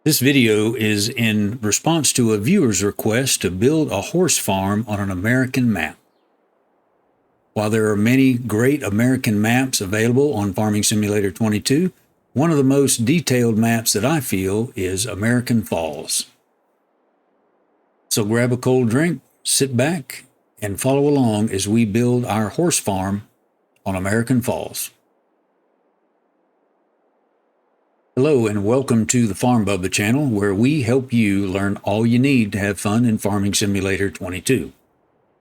This video is in response to a viewer's request to build a horse farm on an American map. While there are many great American maps available on Farming Simulator 22, one of the most detailed maps that I feel is American Falls. So grab a cold drink, sit back, and follow along as we build our horse farm on American Falls. Hello and welcome to the Farm Bubba channel, where we help you learn all you need to have fun in Farming Simulator 22.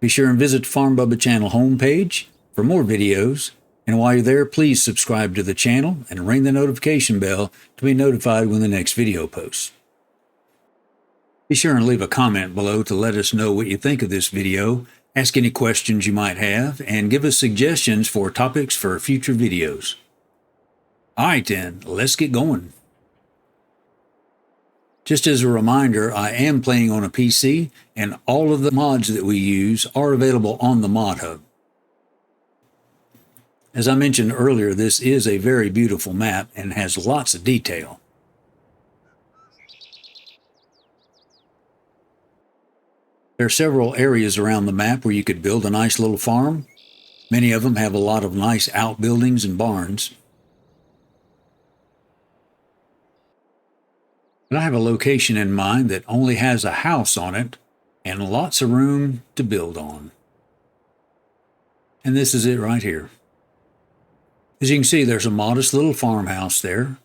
Be sure and visit the Farm Bubba channel homepage for more videos, and while you're there, please subscribe to the channel and ring the notification bell to be notified when the next video posts. Be sure and leave a comment below to let us know what you think of this video, ask any questions you might have, and give us suggestions for topics for future videos. Alright then, let's get going. Just as a reminder, I am playing on a PC, and all of the mods that we use are available on the Mod Hub. As I mentioned earlier, this is a very beautiful map and has lots of detail. There are several areas around the map where you could build a nice little farm. Many of them have a lot of nice outbuildings and barns. But I have a location in mind that only has a house on it and lots of room to build on. And this is it right here. As you can see, there's a modest little farmhouse there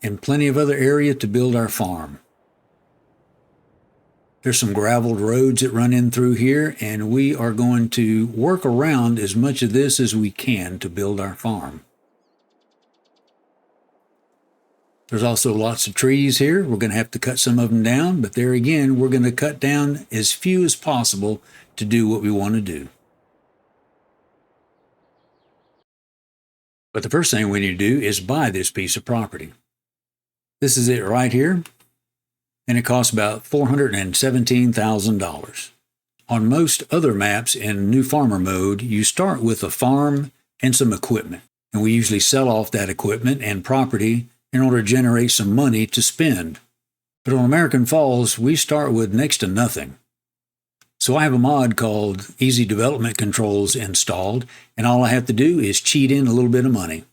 and plenty of other area to build our farm. There's some graveled roads that run in through here, and we are going to work around as much of this as we can to build our farm. There's also lots of trees here. We're going to have to cut some of them down, but there again, we're going to cut down as few as possible to do what we want to do. But the first thing we need to do is buy this piece of property. This is it right here, and it costs about $417,000. On most other maps in New Farmer mode, you start with a farm and some equipment, and we usually sell off that equipment and property in order to generate some money to spend. But on American Falls, we start with next to nothing. So I have a mod called Easy Development Controls installed, and all I have to do is cheat in a little bit of money.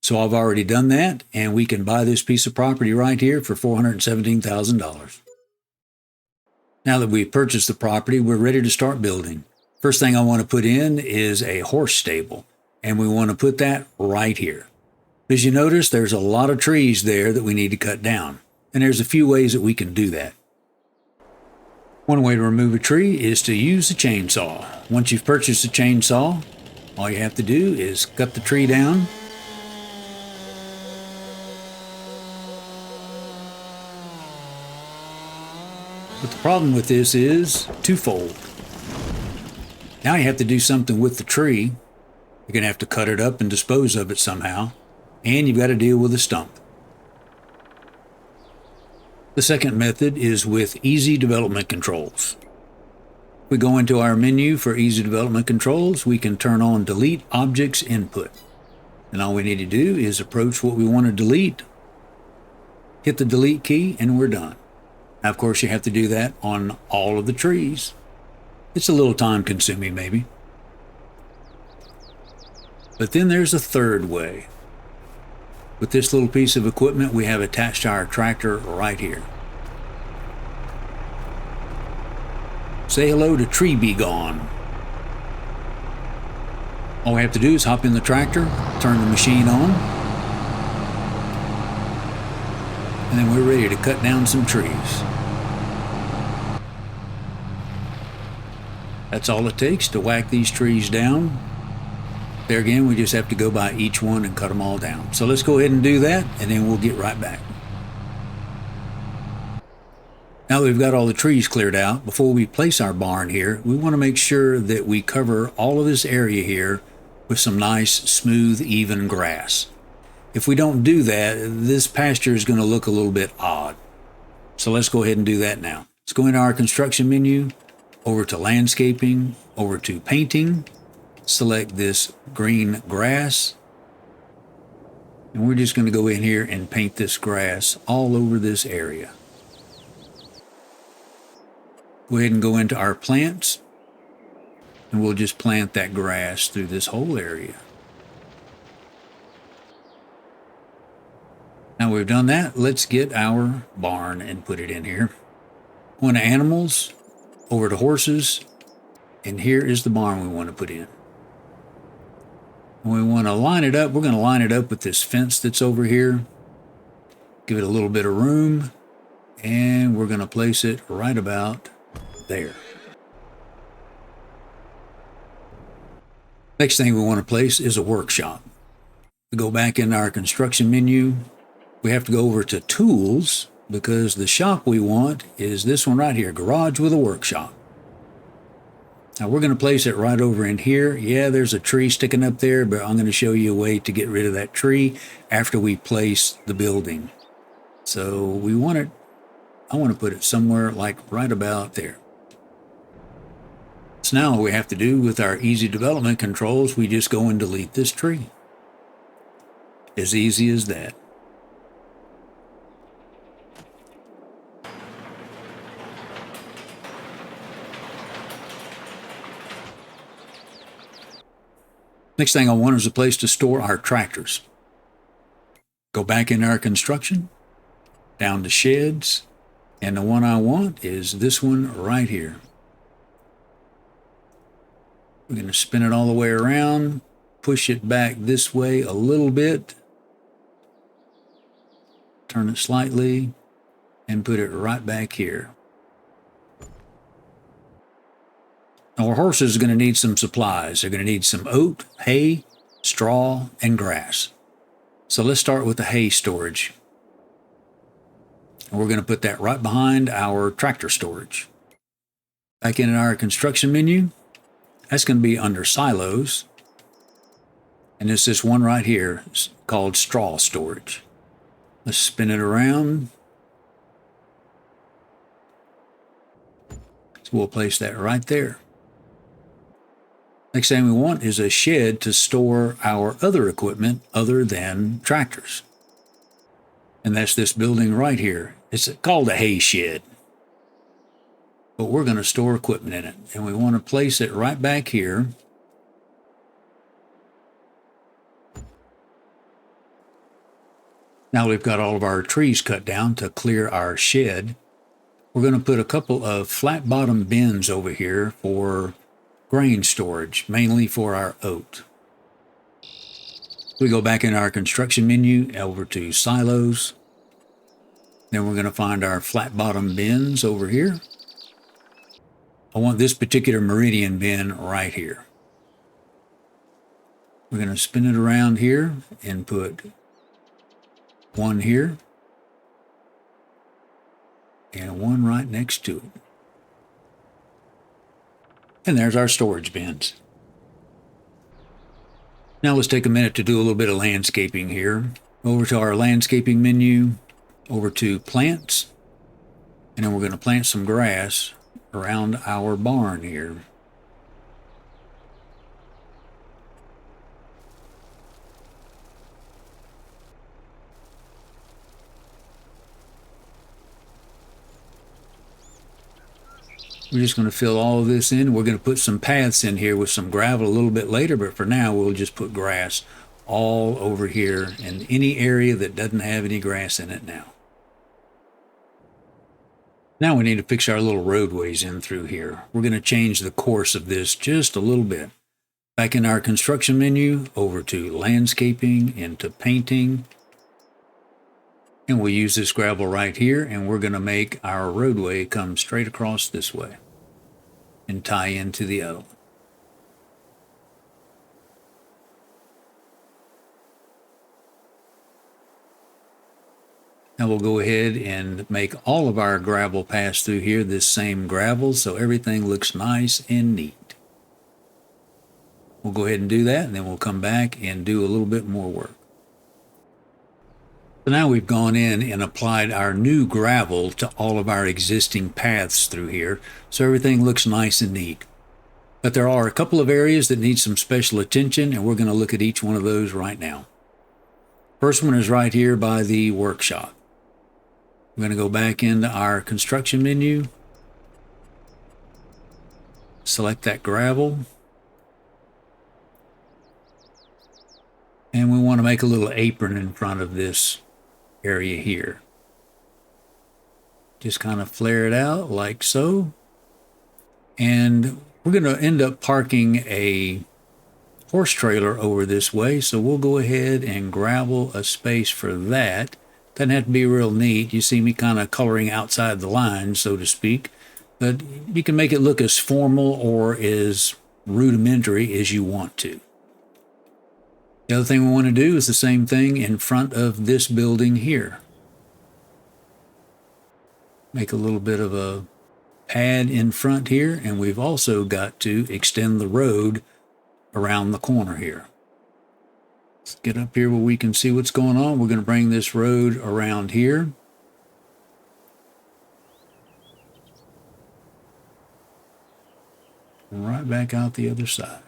So I've already done that, and we can buy this piece of property right here for $417,000. Now that we've purchased the property, we're ready to start building. First thing I want to put in is a horse stable, and we want to put that right here. As you notice, there's a lot of trees there that we need to cut down, and there's a few ways that we can do that. One way to remove a tree is to use a chainsaw. Once you've purchased a chainsaw, all you have to do is cut the tree down. But the problem with this is twofold. Now you have to do something with the tree. You're going to have to cut it up and dispose of it somehow. And you've got to deal with a stump. The second method is with Easy Development Controls. If we go into our menu for Easy Development Controls, we can turn on Delete Objects Input. And all we need to do is approach what we want to delete, hit the delete key, and we're done. Now, of course, you have to do that on all of the trees. It's a little time consuming, maybe. But then there's a third way. With this little piece of equipment we have attached to our tractor right here. Say hello to Tree Be Gone. All we have to do is hop in the tractor, turn the machine on, and then we're ready to cut down some trees. That's all it takes to whack these trees down. There again, we just have to go by each one and cut them all down. So let's go ahead and do that, and then we'll get right back. Now that we've got all the trees cleared out, before we place our barn here, we want to make sure that we cover all of this area here with some nice, smooth, even grass. If we don't do that, this pasture is going to look a little bit odd. So let's go ahead and do that now. Let's go into our construction menu, over to landscaping, over to painting. Select this green grass, And we're just going to go in here and paint this grass all over this area. Go ahead and go into our plants, and we'll just plant that grass through this whole area. Now we've done that, let's get our barn and put it in here. Going to animals, over to horses, and here is the barn we want to put in. When we want to line it up, we're going to line it up with this fence that's over here. Give it a little bit of room, and we're going to place it right about there. Next thing we want to place is a workshop. We go back in our construction menu. We have to go over to tools because the shop we want is this one right here, garage with a workshop. Now we're going to place it right over in here. Yeah, there's a tree sticking up there, but I'm going to show you a way to get rid of that tree after we place the building. So I want to put it somewhere like right about there. So now all we have to do with our easy development controls, we just go and delete this tree. As easy as that. Next thing I want is a place to store our tractors. Go back in our construction, down to sheds, and the one I want is this one right here. We're going to spin it all the way around, push it back this way a little bit, turn it slightly, and put it right back here. Now our horses are going to need some supplies. They're going to need some oat, hay, straw, and grass. So let's start with the hay storage. And we're going to put that right behind our tractor storage. Back in our construction menu, that's going to be under silos. And it's this one right here called straw storage. Let's spin it around. So we'll place that right there. Next thing we want is a shed to store our other equipment other than tractors. And that's this building right here. It's called a hay shed. But we're going to store equipment in it. And we want to place it right back here. Now we've got all of our trees cut down to clear our shed. We're going to put a couple of flat bottom bins over here for grain storage, mainly for our oat. We go back in our construction menu over to silos. Then we're going to find our flat bottom bins over here. I want this particular meridian bin right here. We're going to spin it around here and put one here and one right next to it. And there's our storage bins. Now let's take a minute to do a little bit of landscaping here. Over to our landscaping menu, over to plants, and then we're going to plant some grass around our barn here. We're just going to fill all of this in. We're going to put some paths in here with some gravel a little bit later, but for now we'll just put grass all over here in any area that doesn't have any grass in it now. Now we need to fix our little roadways in through here. We're going to change the course of this just a little bit. Back in our construction menu, over to landscaping, into painting. And we'll use this gravel right here, and we're going to make our roadway come straight across this way and tie into the other one. Now we'll go ahead and make all of our gravel pass through here this same gravel so everything looks nice and neat. We'll go ahead and do that, and then we'll come back and do a little bit more work. So now we've gone in and applied our new gravel to all of our existing paths through here, so everything looks nice and neat. But there are a couple of areas that need some special attention, and we're going to look at each one of those right now. First one is right here by the workshop. We're going to go back into our construction menu, select that gravel, and we want to make a little apron in front of this area here. Just kind of flare it out like so. And we're going to end up parking a horse trailer over this way, so we'll go ahead and gravel a space for that. Doesn't have to be real neat. You see me kind of coloring outside the lines, so to speak, but you can make it look as formal or as rudimentary as you want to. The other thing we want to do is the same thing in front of this building here. Make a little bit of a pad in front here, and we've also got to extend the road around the corner here. Let's get up here where we can see what's going on. We're going to bring this road around here. And right back out the other side.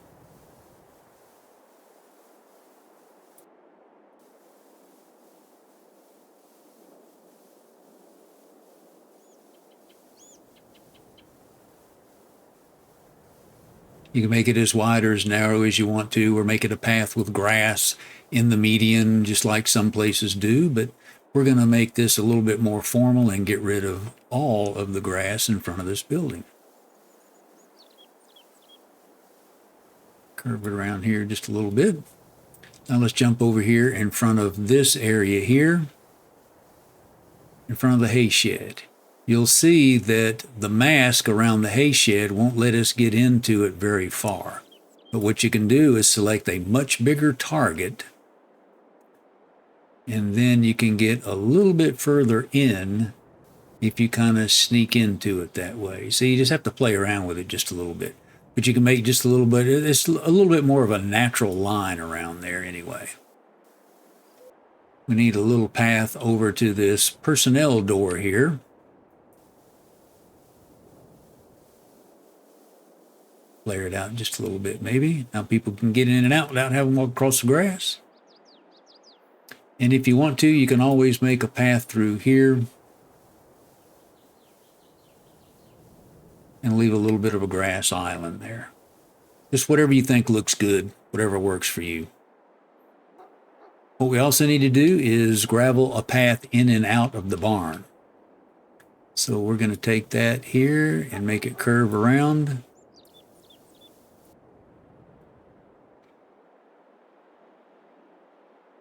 You can make it as wide or as narrow as you want to, or make it a path with grass in the median, just like some places do. But we're going to make this a little bit more formal and get rid of all of the grass in front of this building. Curve it around here just a little bit. Now let's jump over here in front of this area here, in front of the hay shed. You'll see that the mask around the hay shed won't let us get into it very far. But what you can do is select a much bigger target, and then you can get a little bit further in if you kind of sneak into it that way. So you just have to play around with it just a little bit. But you can make just a little bit, it's a little bit more of a natural line around there anyway. We need a little path over to this personnel door here. Flare it out just a little bit maybe. Now people can get in and out without having to walk across the grass. And if you want to, you can always make a path through here and leave a little bit of a grass island there. Just whatever you think looks good, whatever works for you. What we also need to do is gravel a path in and out of the barn. So we're going to take that here and make it curve around.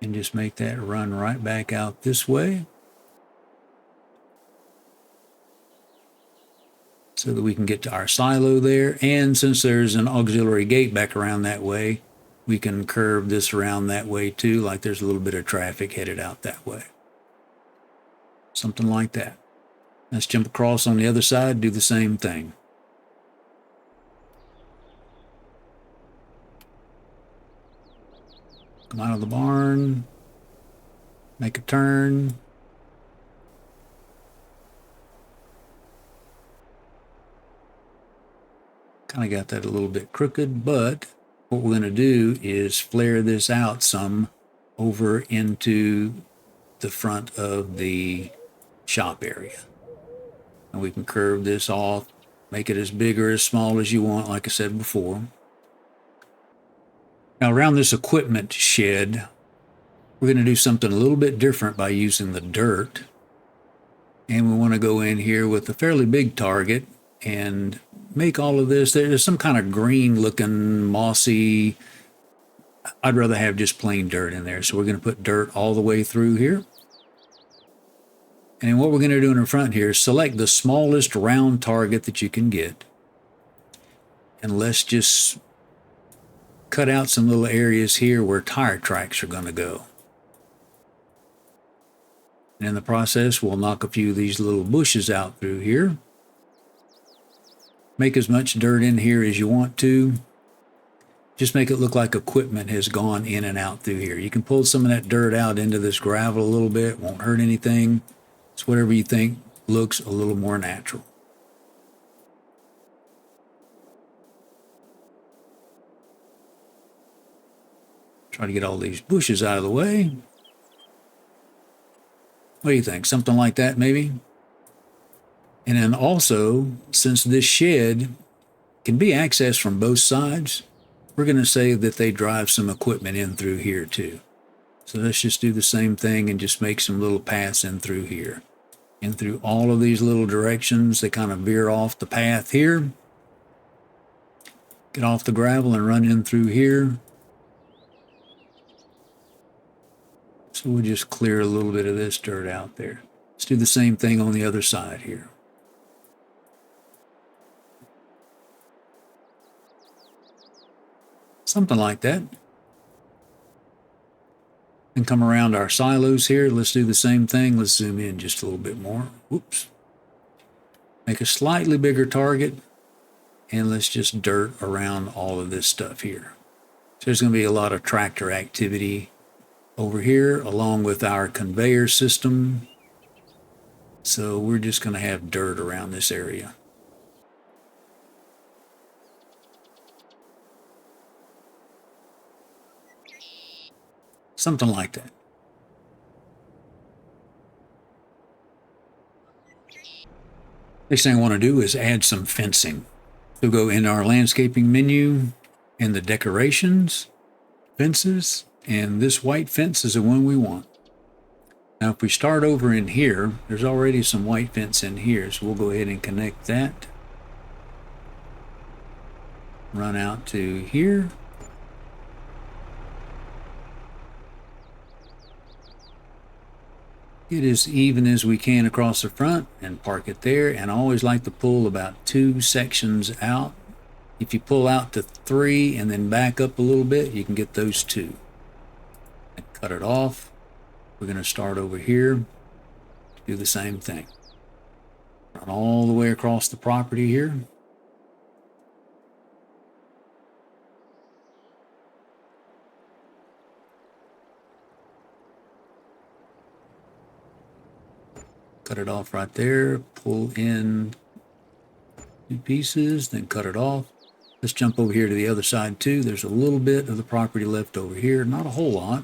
And just make that run right back out this way so that we can get to our silo there. And since there's an auxiliary gate back around that way, we can curve this around that way too, like there's a little bit of traffic headed out that way. Something like that. Let's jump across on the other side, do the same thing. Come out of the barn, make a turn. Kind of got that a little bit crooked, but what we're going to do is flare this out some over into the front of the shop area. And we can curve this off, make it as big or as small as you want, like I said before. Now around this equipment shed, we're going to do something a little bit different by using the dirt. And we want to go in here with a fairly big target and make all of this. There's some kind of green looking mossy, I'd rather have just plain dirt in there. So we're going to put dirt all the way through here. And what we're going to do in the front here is select the smallest round target that you can get. And let's just cut out some little areas here where tire tracks are going to go. And in the process, we'll knock a few of these little bushes out through here. Make as much dirt in here as you want to. Just make it look like equipment has gone in and out through here. You can pull some of that dirt out into this gravel a little bit. Won't hurt anything. It's whatever you think looks a little more natural. Try to get all these bushes out of the way. What do you think? Something like that, maybe? And then also, since this shed can be accessed from both sides, we're going to say that they drive some equipment in through here too. So let's just do the same thing and just make some little paths in through here. In through all of these little directions, they kind of veer off the path here. Get off the gravel and run in through here. So we'll just clear a little bit of this dirt out there. Let's do the same thing on the other side here. Something like that. And come around our silos here. Let's do the same thing. Let's zoom in just a little bit more. Whoops. Make a slightly bigger target. And let's just dirt around all of this stuff here. So there's going to be a lot of tractor activity over here along with our conveyor system. So we're just going to have dirt around this area. Something like that. Next thing I want to do is add some fencing. So go in our landscaping menu and the decorations, fences, and this white fence is the one we want. Now if we start over in here, there's already some white fence in here, so we'll go ahead and connect that. Run out to here. Get as even as we can across the front and park it there. And I always like to pull about 2 sections out. If you pull out to 3 and then back up a little bit, you can get those 2. And cut it off. We're going to start over here. Do the same thing. Run all the way across the property here. Cut it off right there, pull in 2 pieces, then cut it off. Let's jump over here to the other side too. There's a little bit of the property left over here, not a whole lot.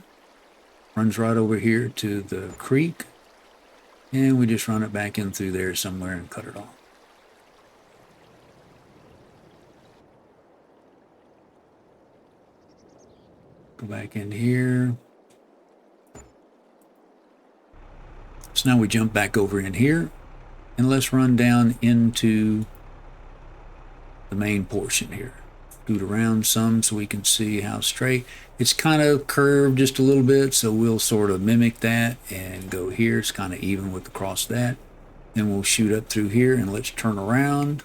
Runs right over here to the creek, and we just run it back in through there somewhere and cut it off. Go back in here. So now we jump back over in here, and let's run down into the main portion here. Scoot around some so we can see how straight. It's kind of curved just a little bit, so we'll sort of mimic that and go here. It's kind of even with across that. Then we'll shoot up through here, and let's turn around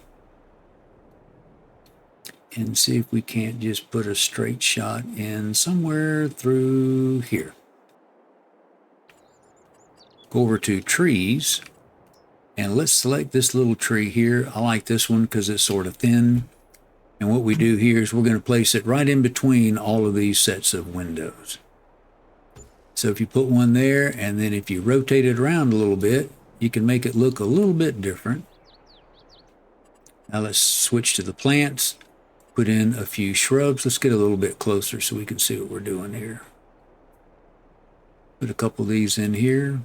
and see if we can't just put a straight shot in somewhere through here. Go over to trees, and let's select this little tree here. I like this one because it's sort of thin. And what we do here is we're going to place it right in between all of these sets of windows. So if you put one there, and then if you rotate it around a little bit, you can make it look a little bit different. Now let's switch to the plants, put in a few shrubs. Let's get a little bit closer so we can see what we're doing here. Put a couple of these in here.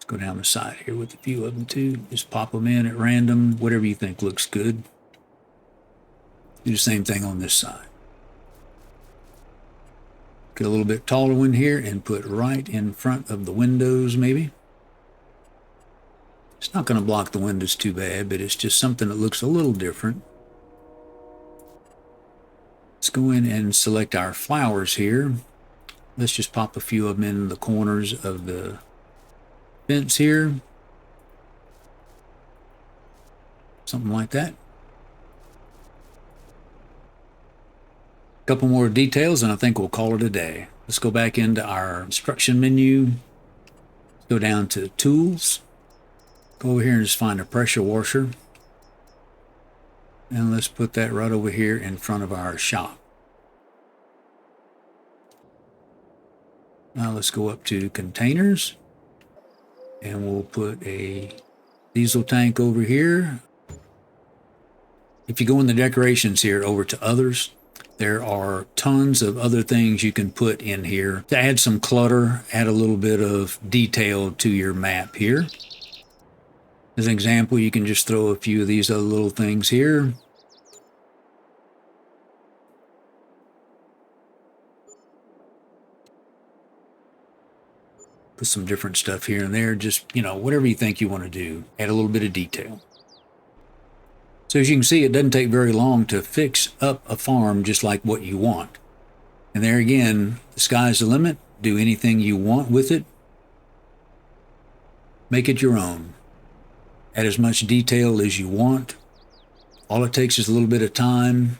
Go down the side here with a few of them too. Just pop them in at random, whatever you think looks good. Do the same thing on this side. Get a little bit taller one here and put right in front of the windows maybe. It's not going to block the windows too bad, but it's just something that looks a little different. Let's go in and select our flowers here. Let's just pop a few of them in the corners of the fence here. Something like that. A couple more details and I think we'll call it a day. Let's go back into our instruction menu. Go down to tools. Go over here and just find a pressure washer. And let's put that right over here in front of our shop. Now let's go up to containers. And we'll put a diesel tank over here. If you go in the decorations here over to others, There are tons of other things you can put in here to add some clutter, add a little bit of detail to your map here. As an example, you can just throw a few of these other little things here. Put some different stuff here and there, just, whatever you think you want to do. Add a little bit of detail. So as you can see, it doesn't take very long to fix up a farm just like what you want. And there again, the sky's the limit. Do anything you want with it. Make it your own. Add as much detail as you want. All it takes is a little bit of time.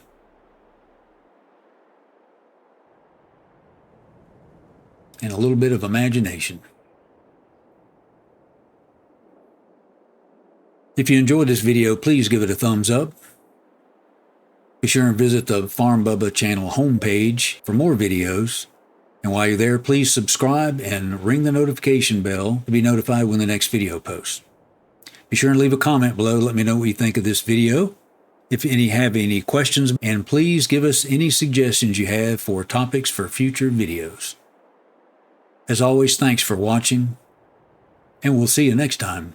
And a little bit of imagination. If you enjoyed this video, please give it a thumbs up. Be sure and visit the Farm Bubba channel homepage for more videos. And while you're there, please subscribe and ring the notification bell to be notified when the next video posts. Be sure and leave a comment below. Let me know what you think of this video. If you have any questions, and please give us any suggestions you have for topics for future videos. As always, thanks for watching, and we'll see you next time.